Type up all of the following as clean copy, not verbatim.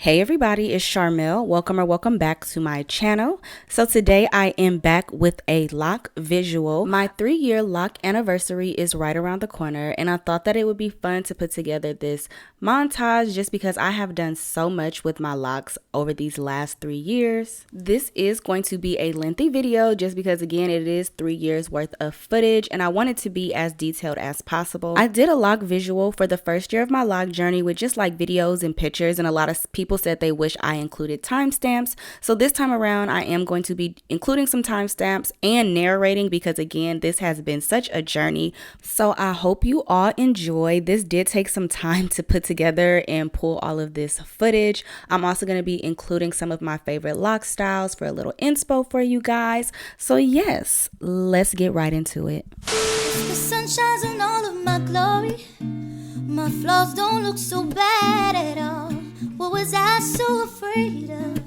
Hey everybody, it's Sharmel. Welcome back to my channel. So today I am back with a lock visual. My 3-year lock anniversary is right around the corner, and I thought that it would be fun to put together this montage just because I have done so much with my locks over these last 3 years. This is going to be a lengthy video just because, again, it is 3 years worth of footage and I want it to be as detailed as possible. I did a lock visual for the first year of my lock journey with just like videos and pictures, and a lot of people said they wish I included timestamps. So this time around I am going to be including some timestamps and narrating because, again, this has been such a journey. So I hope you all enjoy. This did take some time to put together and pull all of this footage. I'm also going to be including some of my favorite lock styles for a little inspo for you guys. So yes, let's get right into it. The sun shines on all of my glory. My flaws don't look so bad at all. What was I so afraid of?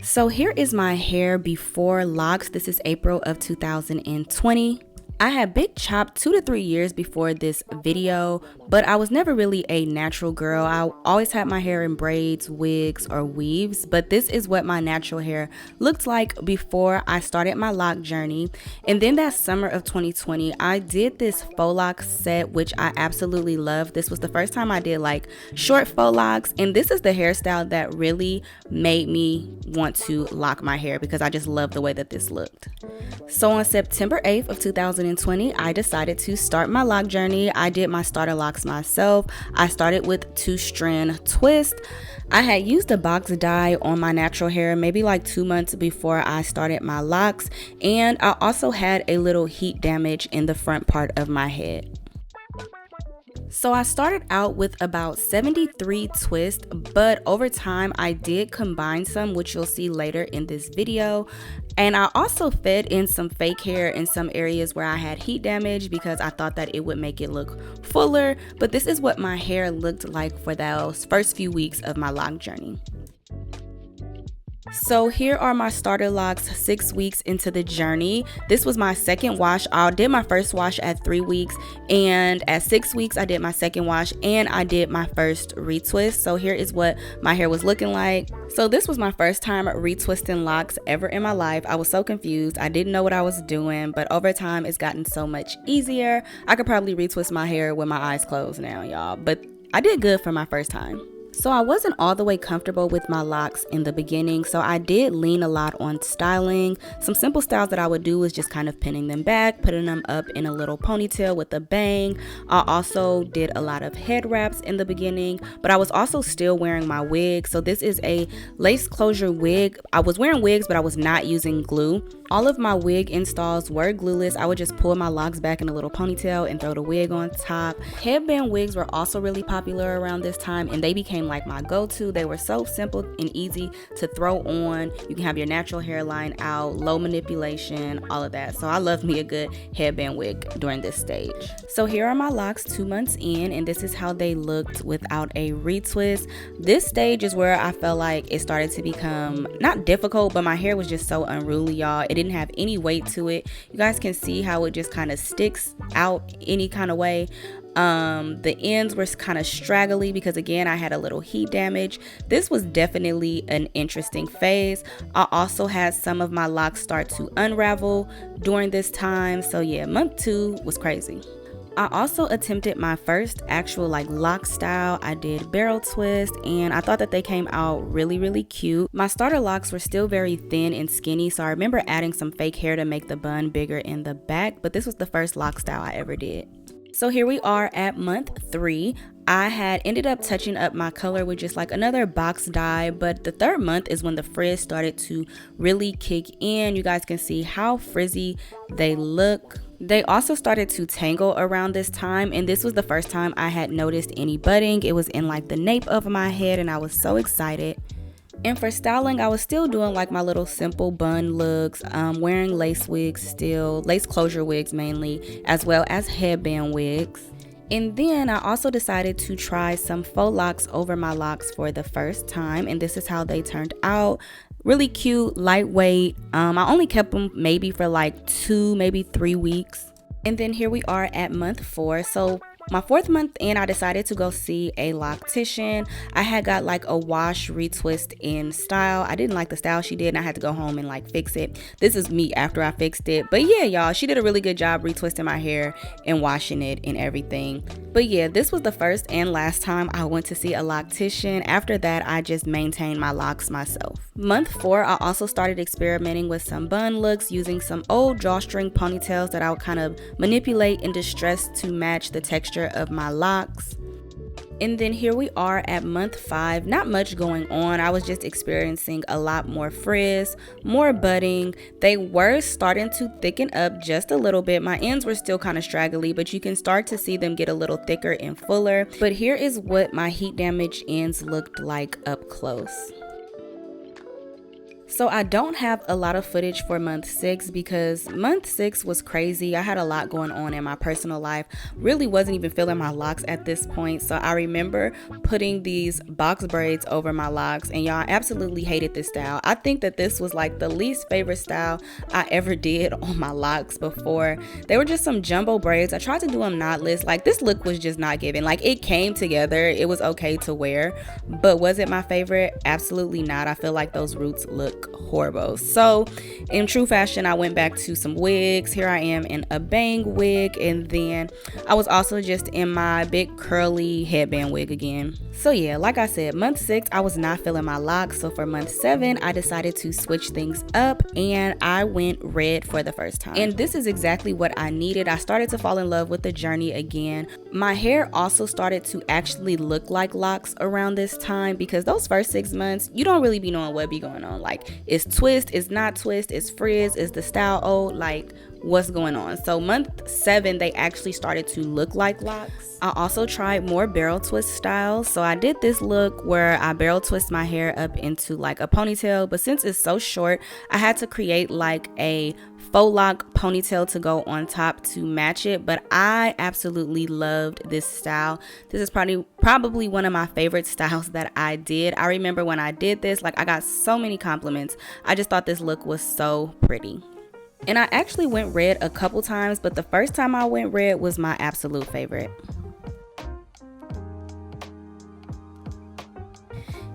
So here is my hair before locks. This is April of 2020. I had big chopped 2 to 3 years before this video, but I was never really a natural girl. I always had my hair in braids, wigs, or weaves, but this is what my natural hair looked like before I started my lock journey. And then that summer of 2020, I did this faux lock set, which I absolutely loved. This was the first time I did like short faux locks, and this is the hairstyle that really made me want to lock my hair because I just loved the way that this looked. So on September 8th of 2020, I decided to start my lock journey. I did my starter locks myself. I started with 2 strand twist. I had used a box dye on my natural hair maybe like 2 months before I started my locks, and I also had a little heat damage in the front part of my head. So I started out with about 73 twists, but over time I did combine some, which you'll see later in this video. And I also fed in some fake hair in some areas where I had heat damage because I thought that it would make it look fuller. But this is what my hair looked like for those first few weeks of my lock journey. So here are my starter locks 6 weeks into the journey. This was my second wash. I did my first wash at 3 weeks, and at 6 weeks I did my second wash and I did my first retwist. So here is what my hair was looking like. So this was my first time retwisting locks ever in my life. I was so confused. I didn't know what I was doing, but over time it's gotten so much easier. I could probably retwist my hair with my eyes closed now, y'all, but I did good for my first time. So I wasn't all the way comfortable with my locks in the beginning, so I did lean a lot on styling. Some simple styles that I would do is just kind of pinning them back, putting them up in a little ponytail with a bang. I also did a lot of head wraps in the beginning, but I was also still wearing my wig. So this is a lace closure wig. I was wearing wigs, but I was not using glue. All of my wig installs were glueless. I would just pull my locks back in a little ponytail and throw the wig on top. Headband wigs were also really popular around this time, and they became like my go-to. They were so simple and easy to throw on. You can have your natural hairline out, low manipulation, all of that. So I love me a good headband wig during this stage. So here are my locks 2 months in, and this is how they looked without a retwist. This stage is where I felt like it started to become not difficult, but my hair was just so unruly, y'all. It didn't have any weight to it. You guys can see how it just kind of sticks out any kind of way. The ends were kind of straggly because, again, I had a little heat damage. This was definitely an interesting phase. I also had some of my locks start to unravel during this time. So yeah, month 2 was crazy. I also attempted my first actual like lock style. I did barrel twist, and I thought that they came out really cute. My starter locks were still very thin and skinny, so I remember adding some fake hair to make the bun bigger in the back, but this was the first lock style I ever did. So here we are at month 3. I had ended up touching up my color with just like another box dye, but the 3rd month is when the frizz started to really kick in. You guys can see how frizzy they look. They also started to tangle around this time, and this was the first time I had noticed any budding. It was in like the nape of my head, and I was so excited. And for styling, I was still doing like my little simple bun looks, wearing lace wigs still, lace closure wigs mainly, as well as headband wigs. And then I also decided to try some faux locks over my locks for the first time, and this is how they turned out. Really cute, lightweight. I only kept them maybe for like 2, maybe 3 weeks. And then here we are at month 4. So My 4th month in, I decided to go see a loctician. I had got like a wash retwist in style. I didn't like the style she did and I had to go home and like fix it. This is me after I fixed it. But yeah, y'all, she did a really good job retwisting my hair and washing it and everything. But yeah, this was the first and last time I went to see a loctician. After that, I just maintained my locks myself. Month 4, I also started experimenting with some bun looks using some old drawstring ponytails that I would kind of manipulate and distress to match the texture of my locks. And then here we are at month 5. Not much going on. I was just experiencing a lot more frizz, more budding. They were starting to thicken up just a little bit. My ends were still kind of straggly, but you can start to see them get a little thicker and fuller. But here is what my heat damaged ends looked like up close. So I don't have a lot of footage for month 6 because month 6 was crazy. I had a lot going on in my personal life. Really wasn't even feeling my locks at this point. So I remember putting these box braids over my locks, and y'all, absolutely hated this style. I think that this was like the least favorite style I ever did on my locks before. They were just some jumbo braids. I tried to do them knotless. Like, this look was just not giving. Like, it came together. It was okay to wear, but was it my favorite? Absolutely not. I feel like those roots look horrible. So in true fashion, I went back to some wigs. Here I am in a bang wig, and then I was also just in my big curly headband wig again. So yeah, like I said, month 6 I was not feeling my locks. So for month 7 I decided to switch things up and I went red for the first time, and this is exactly what I needed. I started to fall in love with the journey again. My hair also started to actually look like locks around this time because those first 6 months you don't really be knowing what be going on. Like, it's twist, it's not twist, it's frizz, is the style old, like what's going on. So month 7 they actually started to look like locks. I also tried more barrel twist styles. So I did this look where I barrel twist my hair up into like a ponytail, but since it's so short I had to create like a faux lock ponytail to go on top to match it. But I absolutely loved this style. This is probably one of my favorite styles that I did. I remember when I did this, like, I got so many compliments. I just thought this look was so pretty. And I actually went red a couple times, but the first time I went red was my absolute favorite.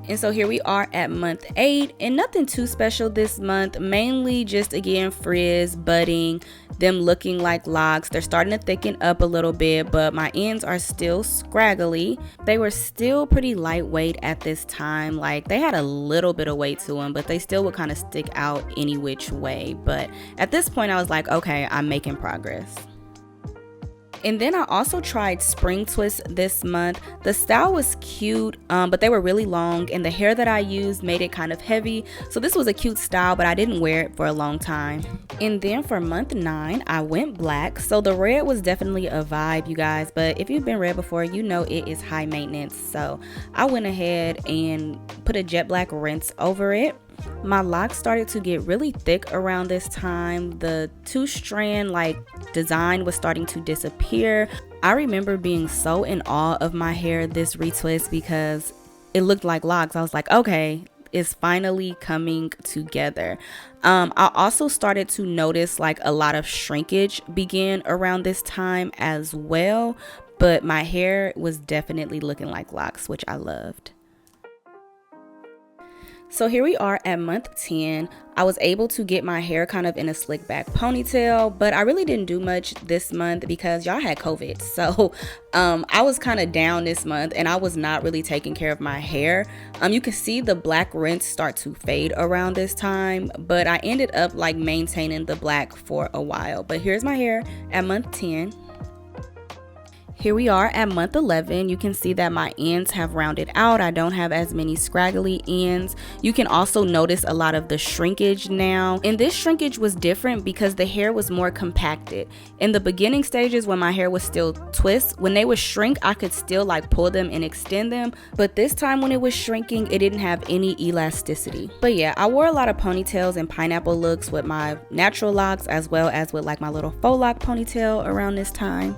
And so here we are at month 8, and nothing too special this month, mainly just again frizz, budding, them looking like locks. They're starting to thicken up a little bit, but my ends are still scraggly. They were still pretty lightweight at this time. Like, they had a little bit of weight to them, but they still would kind of stick out any which way. But at this point I was like, okay, I'm making progress. And then I also tried spring twists this month. The style was cute, but they were really long, and the hair that I used made it kind of heavy. So this was a cute style, but I didn't wear it for a long time. And then for month 9, I went black. So the red was definitely a vibe, you guys. But if you've been red before, you know it is high maintenance. So I went ahead and put a jet black rinse over it. My locks started to get really thick around this time. The 2-strand like design was starting to disappear. I remember being so in awe of my hair this retwist because it looked like locks. I was like, okay, it's finally coming together. I also started to notice like a lot of shrinkage begin around this time as well, but my hair was definitely looking like locks, which I loved. So here we are at month 10. I was able to get my hair kind of in a slick back ponytail, but I really didn't do much this month because y'all had COVID. So I was kind of down this month and I was not really taking care of my hair. You can see the black rinse start to fade around this time, but I ended up like maintaining the black for a while. But here's my hair at month 10. Here we are at month 11. You can see that my ends have rounded out. I don't have as many scraggly ends. You can also notice a lot of the shrinkage now. And this shrinkage was different because the hair was more compacted. In the beginning stages when my hair was still twists, when they would shrink, I could still like pull them and extend them. But this time when it was shrinking, it didn't have any elasticity. But yeah, I wore a lot of ponytails and pineapple looks with my natural locks as well as with like my little faux lock ponytail around this time.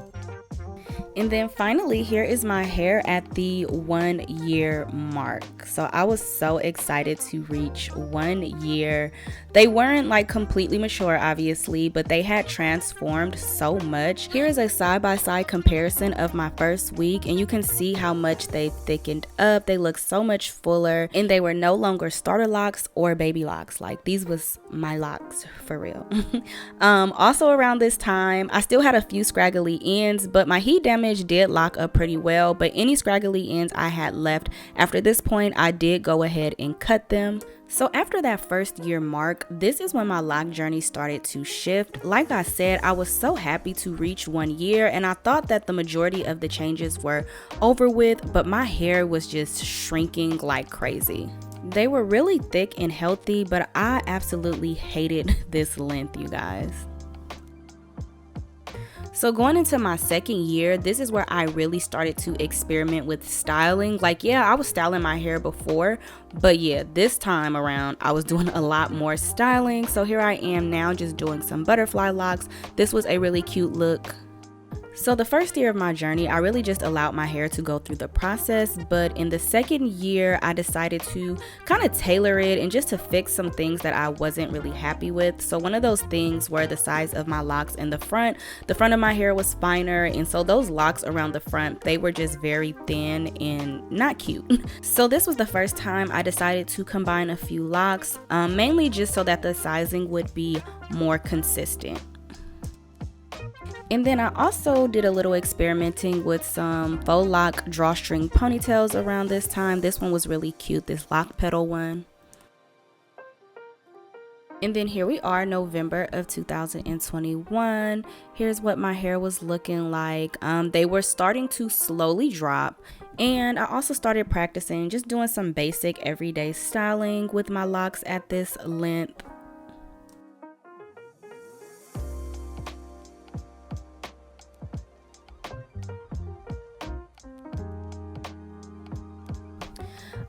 And then finally, here is my hair at the 1 year mark. So I was so excited to reach 1 year. They weren't like completely mature, obviously, but they had transformed so much. Here is a side-by-side comparison of my first week, and you can see how much they've thickened up. They look so much fuller, and they were no longer starter locks or baby locks. Like, these was my locks for real. Also around this time, I still had a few scraggly ends, but my heat damage did lock up pretty well. But any scraggly ends I had left after this point, I did go ahead and cut them. So after that first year mark, this is when my lock journey started to shift. Like I said, I was so happy to reach 1 year, and I thought that the majority of the changes were over with, but my hair was just shrinking like crazy. They were really thick and healthy, but I absolutely hated this length, you guys. So going into my second year, this is where I really started to experiment with styling. Like, yeah, I was styling my hair before, but yeah, this time around, I was doing a lot more styling. So here I am now just doing some butterfly locks. This was a really cute look. So the first year of my journey, I really just allowed my hair to go through the process, but in the second year, I decided to kind of tailor it and just to fix some things that I wasn't really happy with. So one of those things were the size of my locks in the front. The front of my hair was finer, and so those locks around the front, they were just very thin and not cute. So this was the first time I decided to combine a few locks, mainly just so that the sizing would be more consistent. And then I also did a little experimenting with some faux lock drawstring ponytails around this time. This one was really cute, this lock petal one. And then here we are, November of 2021. Here's what my hair was looking like. They were starting to slowly drop. And I also started practicing just doing some basic everyday styling with my locks at this length.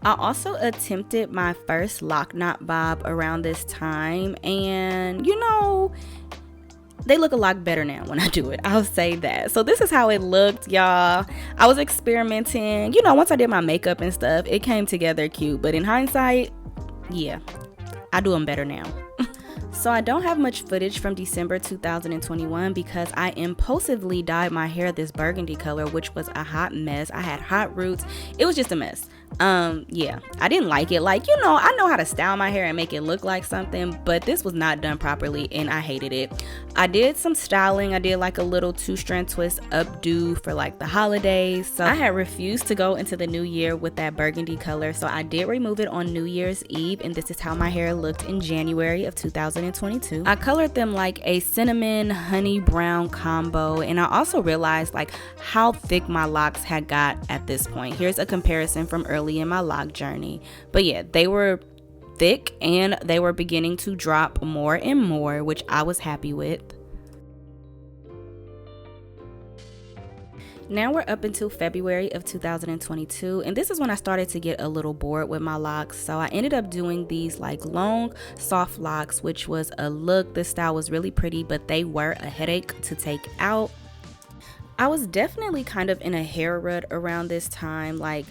I also attempted my first lock knot bob around this time, and you know, they look a lot better now when I do it. I'll say that. So this is how it looked, y'all. I was experimenting. You know, once I did my makeup and stuff, it came together cute. But in hindsight, yeah, I do them better now. So I don't have much footage from December 2021 because I impulsively dyed my hair this burgundy color, which was a hot mess. I had hot roots. It was just a mess. Yeah, I didn't like it. Like, you know, I know how to style my hair and make it look like something, but this was not done properly and I hated it. I did some styling. I did like a little 2-strand twist updo for like the holidays. So I had refused to go into the new year with that burgundy color. So I did remove it on New Year's Eve, and this is how my hair looked in January of 2022. I colored them like a cinnamon honey brown combo, and I also realized like how thick my locks had got at this point. Here's a comparison from early in my lock journey. But yeah, they were thick and they were beginning to drop more and more, which I was happy with. Now we're up until February of 2022, and this is when I started to get a little bored with my locks. So I ended up doing these like long soft locks, which was a look. This style was really pretty, but they were a headache to take out. I was definitely kind of in a hair rut around this time. Like,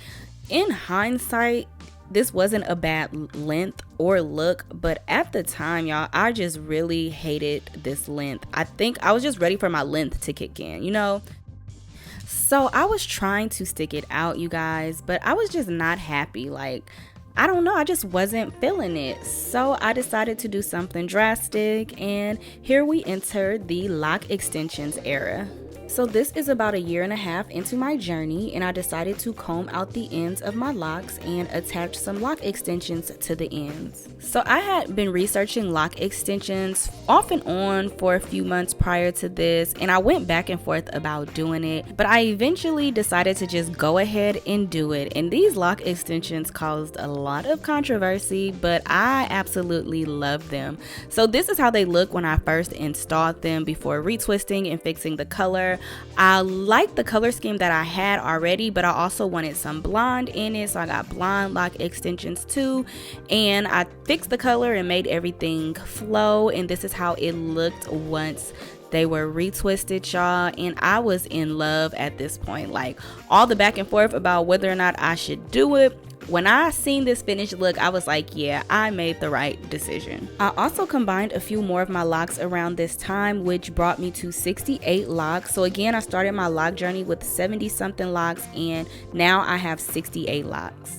in hindsight, this wasn't a bad length or look, but at the time, y'all, I just really hated this length. I think I was just ready for my length to kick in, you know? So I was trying to stick it out, you guys, but I was just not happy. Like, I don't know, I just wasn't feeling it. So I decided to do something drastic, and here we enter the lock extensions era. So this is about 1.5 years into my journey, and I decided to comb out the ends of my locks and attach some lock extensions to the ends. So I had been researching lock extensions off and on for a few months prior to this, and I went back and forth about doing it, but I eventually decided to just go ahead and do it. And these lock extensions caused a lot of controversy, but I absolutely love them. So this is how they look when I first installed them before retwisting and fixing the color. I liked the color scheme that I had already, but I also wanted some blonde in it, so I got blonde lock extensions too, and I fixed the color and made everything flow, and this is how it looked once they were retwisted, y'all. And I was in love at this point. Like, all the back and forth about whether or not I should do it, when I seen this finished look, I was like, yeah, I made the right decision. I also combined a few more of my locks around this time, which brought me to 68 locks. So again, I started my lock journey with 70 something locks, and now I have 68 locks.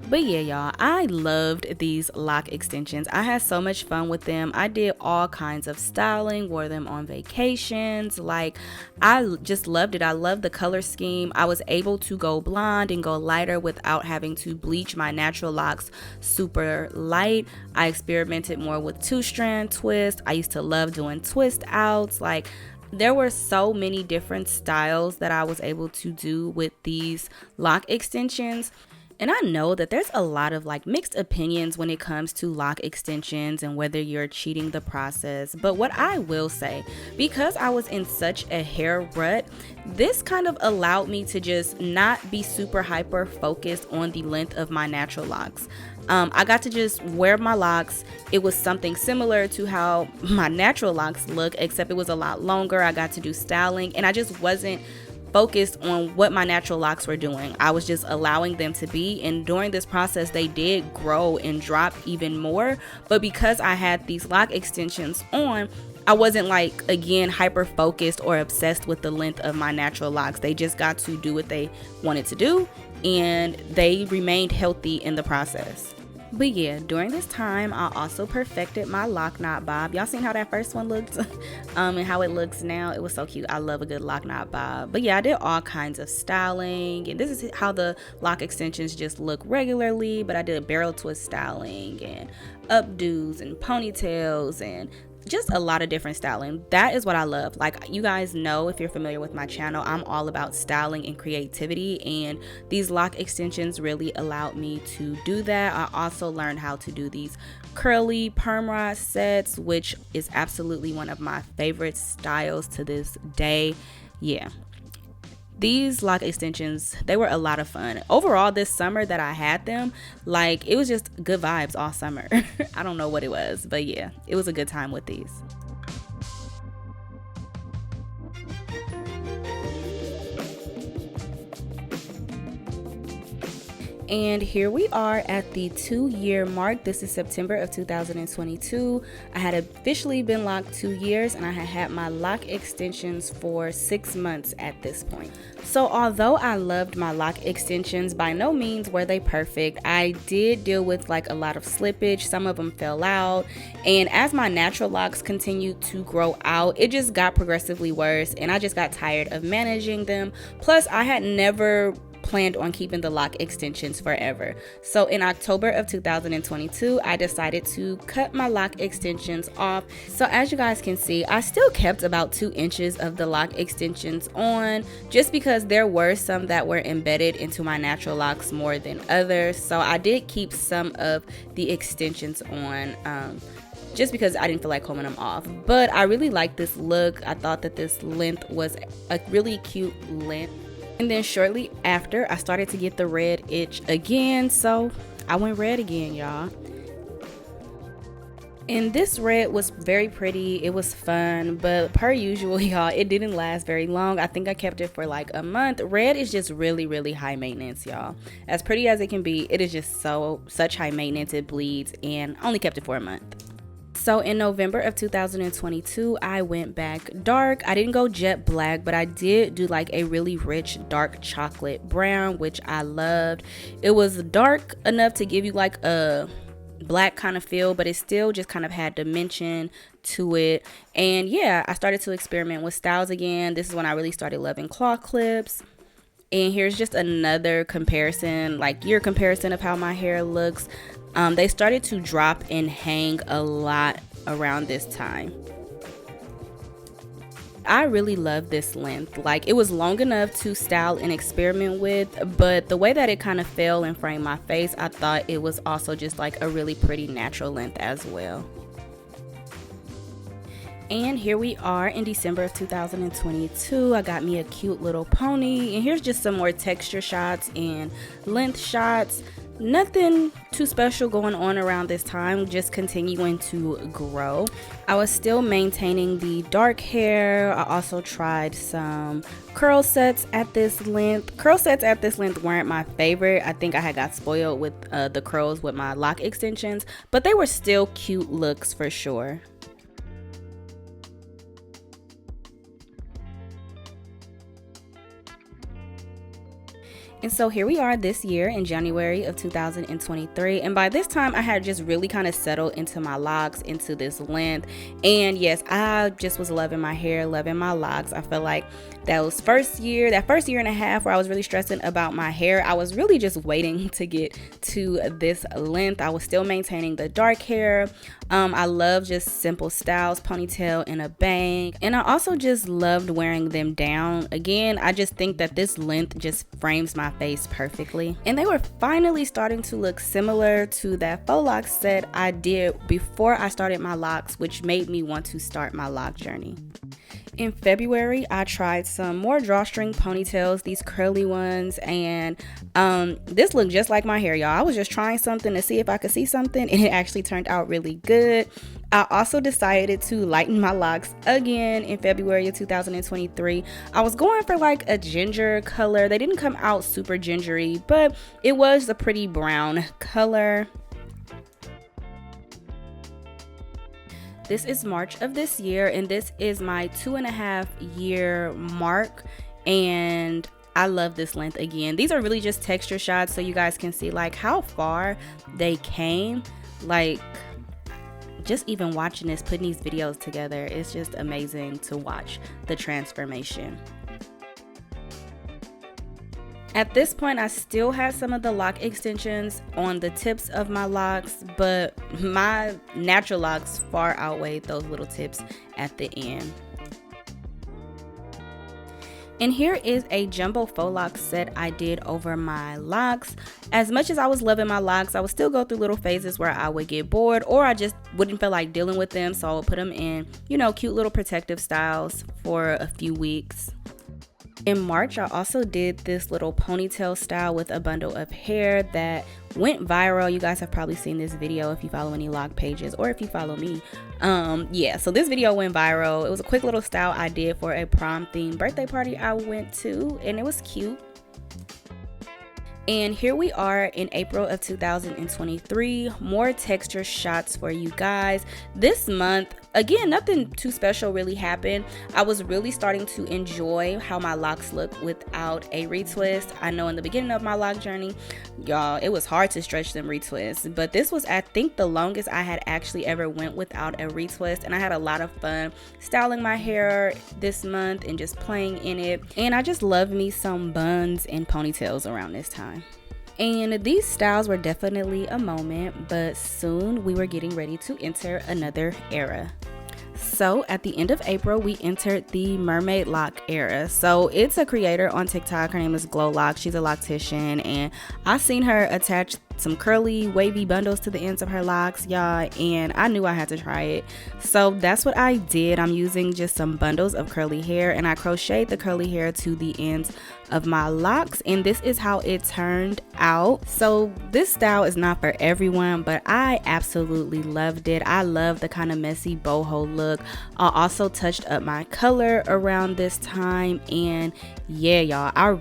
But yeah, y'all, I loved these lock extensions. I had so much fun with them. I did all kinds of styling, wore them on vacations. Like, I just loved it. I loved the color scheme. I was able to go blonde and go lighter without having to bleach my natural locks super light. I experimented more with 2-strand twist. I used to love doing twist outs. Like, there were so many different styles that I was able to do with these lock extensions. And I know that there's a lot of like mixed opinions when it comes to lock extensions and whether you're cheating the process. But what I will say, because I was in such a hair rut, this kind of allowed me to just not be super hyper focused on the length of my natural locks. I got to just wear my locks. It was something similar to how my natural locks look, except it was a lot longer. I got to do styling, and I just wasn't focused on what my natural locks were doing. I was just allowing them to be, and during this process they did grow and drop even more. But because I had these lock extensions on, I wasn't like, again, hyper focused or obsessed with the length of my natural locks. They just got to do what they wanted to do, and they remained healthy in the process. But yeah, during this time, I also perfected my lock knot bob. Y'all seen how that first one looked and how it looks now? It was so cute. I love a good lock knot bob. But yeah, I did all kinds of styling, and this is how the lock extensions just look regularly. But I did barrel twist styling and updos and ponytails and just a lot of different styling. That is what I love. Like, you guys know, if you're familiar with my channel, I'm all about styling and creativity, and these lock extensions really allowed me to do that. I also learned how to do these curly perm rod sets, which is absolutely one of my favorite styles to this day. Yeah, these lock extensions, they were a lot of fun. Overall, this summer that I had them, like, it was just good vibes all summer. I don't know what it was, but yeah, it was a good time with these. And here we are at the 2-year mark. This is September of 2022. I had officially been locked 2 years, and I had my lock extensions for 6 months at this point. So although I loved my lock extensions, by no means were they perfect. I did deal with like a lot of slippage. Some of them fell out, and as my natural locks continued to grow out, it just got progressively worse, and I just got tired of managing them. Plus, I had never planned on keeping the lock extensions forever. So in October of 2022, I decided to cut my lock extensions off. So as you guys can see, I still kept about 2 inches of the lock extensions on, just because there were some that were embedded into my natural locks more than others. So I did keep some of the extensions on, just because I didn't feel like combing them off. But I really like this look. I thought that this length was a really cute length. And then shortly after, I started to get the red itch again, so I went red again, y'all. And this red was very pretty. It was fun, but per usual, y'all, it didn't last very long. I think I kept it for like a month. Red is just really, really high maintenance, y'all. As pretty as it can be, it is just such high maintenance. It bleeds, and I only kept it for a month. So in November of 2022, I went back dark. I didn't go jet black, but I did do like a really rich dark chocolate brown, which I loved. It was dark enough to give you like a black kind of feel, but it still just kind of had dimension to it. And yeah, I started to experiment with styles again. This is when I really started loving claw clips. And here's just another comparison, like your comparison of how my hair looks. They started to drop and hang a lot around this time. I really love this length. Like, it was long enough to style and experiment with, but the way that it kind of fell and framed my face, I thought it was also just like a really pretty natural length as well. And here we are in December of 2022. I got me a cute little pony, and here's just some more texture shots and length shots. Nothing too special going on around this time, just continuing to grow. I was still maintaining the dark hair. I also tried some curl sets at this length. Curl sets at this length weren't my favorite. I think I had got spoiled with the curls with my lock extensions, but they were still cute looks for sure. And so here we are this year in January of 2023. And by this time I had just really kind of settled into my locks, into this length. And yes, I just was loving my hair, loving my locks. I felt like that first year and a half where I was really stressing about my hair, I was really just waiting to get to this length. I was still maintaining the dark hair. I love just simple styles, ponytail and a bang. And I also just loved wearing them down. Again, I just think that this length just frames my face perfectly. And they were finally starting to look similar to that faux lock set I did before I started my locks, which made me want to start my lock journey. In February, I tried some more drawstring ponytails, these curly ones, and this looked just like my hair, y'all. I was just trying something to see if I could see something, and it actually turned out really good. I also decided to lighten my locks again in February of 2023. I was going for like a ginger color. They didn't come out super gingery, but it was a pretty brown color. This is March of this year, and this is my 2.5 year mark, and I love this length again. These are really just texture shots so you guys can see like how far they came. Like, just even watching this, putting these videos together, it's just amazing to watch the transformation. At this point, I still had some of the lock extensions on the tips of my locks, but my natural locks far outweighed those little tips at the end. And here is a jumbo faux lock set I did over my locks. As much as I was loving my locks, I would still go through little phases where I would get bored or I just wouldn't feel like dealing with them. So I would put them in, cute little protective styles for a few weeks. In March, I also did this little ponytail style with a bundle of hair that went viral. You guys have probably seen this video if you follow any lock pages or if you follow me. So this video went viral. It was a quick little style I did for a prom themed birthday party I went to, and it was cute. And here we are in April of 2023, more texture shots for you guys. This month, again, nothing too special really happened. I was really starting to enjoy how my locks look without a retwist. I know in the beginning of my lock journey, y'all, it was hard to stretch them retwists, but this was, I think, the longest I had actually ever went without a retwist, and I had a lot of fun styling my hair this month and just playing in it. And I just love me some buns and ponytails around this time. And these styles were definitely a moment, but soon we were getting ready to enter another era. So at the end of April, we entered the mermaid lock era. So it's a creator on TikTok. Her name is Glow Lock. She's a loctician, and I seen her attach some curly wavy bundles to the ends of her locks, y'all, and I knew I had to try it. So that's what I did. I'm using just some bundles of curly hair, and I crocheted the curly hair to the ends of my locks, and this is how it turned out. So this style is not for everyone, but I absolutely loved it. I love the kind of messy boho look. I also touched up my color around this time, and yeah, y'all,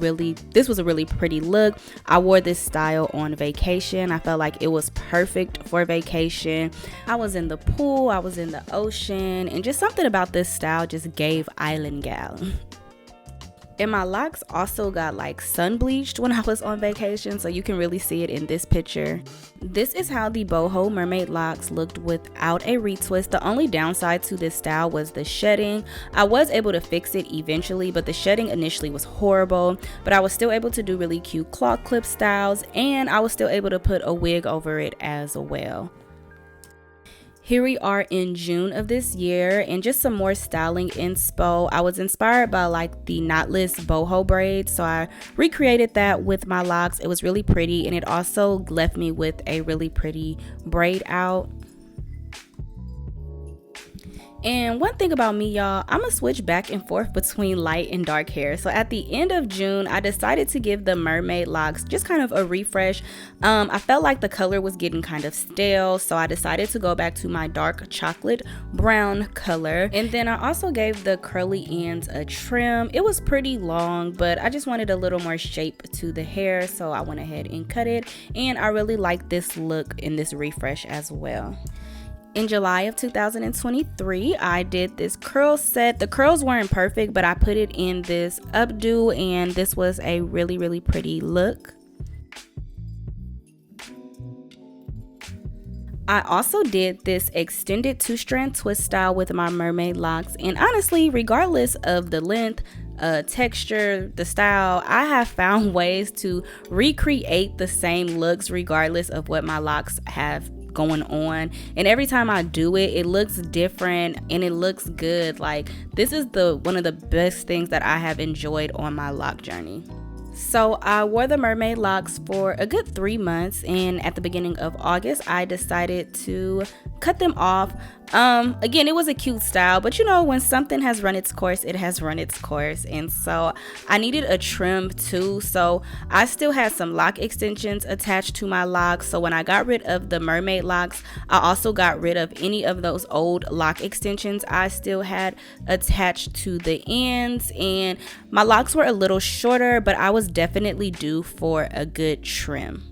this was a really pretty look. I wore this style on vacation. I felt like it was perfect for vacation. I was in the pool, I was in the ocean, and just something about this style just gave island gal. And my locks also got like sun bleached when I was on vacation, so you can really see it in this picture. This is how the boho mermaid locks looked without a retwist. The only downside to this style was the shedding. I was able to fix it eventually, but the shedding initially was horrible. But I was still able to do really cute claw clip styles, and I was still able to put a wig over it as well. Here we are in June of this year, and just some more styling inspo. I was inspired by like the knotless boho braids, so I recreated that with my locks. It was really pretty, and it also left me with a really pretty braid out. And one thing about me, y'all, I'm gonna switch back and forth between light and dark hair. So at the end of June, I decided to give the mermaid locks just kind of a refresh. I felt like the color was getting kind of stale, so I decided to go back to my dark chocolate brown color. And then I also gave the curly ends a trim. It was pretty long, but I just wanted a little more shape to the hair, so I went ahead and cut it. And I really like this look in this refresh as well. In July of 2023, I did this curl set. The curls weren't perfect, but I put it in this updo, and this was a really, really pretty look. I also did this extended 2-strand twist style with my mermaid locks, and honestly, regardless of the length, texture, the style, I have found ways to recreate the same looks regardless of what my locks have going on, and every time I do it, it looks different and it looks good. Like, this is one of the best things that I have enjoyed on my lock journey. So I wore the mermaid locks for a good 3 months, and at the beginning of August I decided to cut them off. Again, it was a cute style, but you know, when something has run its course, it has run its course. And so I needed a trim too, so I still had some lock extensions attached to my locks. So when I got rid of the mermaid locks, I also got rid of any of those old lock extensions I still had attached to the ends, and my locks were a little shorter, but I was definitely due for a good trim.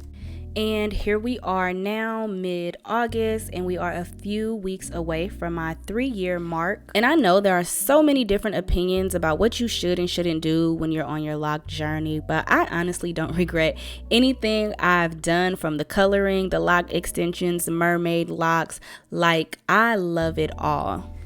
And here we are now, mid-August, and we are a few weeks away from my 3-year mark. And I know there are so many different opinions about what you should and shouldn't do when you're on your lock journey, but I honestly don't regret anything I've done, from the coloring, the lock extensions, the mermaid locks. Like, I love it all.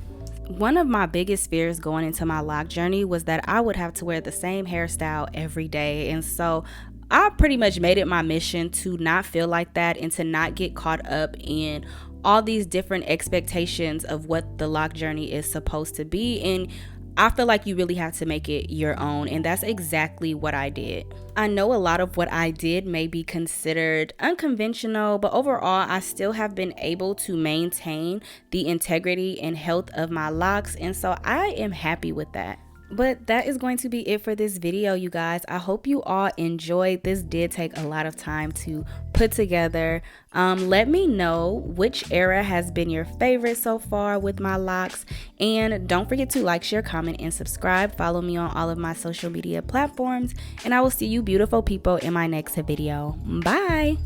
One of my biggest fears going into my lock journey was that I would have to wear the same hairstyle every day, and so I pretty much made it my mission to not feel like that and to not get caught up in all these different expectations of what the lock journey is supposed to be. And I feel like you really have to make it your own, and that's exactly what I did. I know a lot of what I did may be considered unconventional, but overall I still have been able to maintain the integrity and health of my locks, and so I am happy with that. But that is going to be it for this video, you guys. I hope you all enjoyed. This did take a lot of time to put together. Let me know which era has been your favorite so far with my locks, and don't forget to like, share, comment, and subscribe. Follow me on all of my social media platforms, and I will see you beautiful people in my next video. Bye.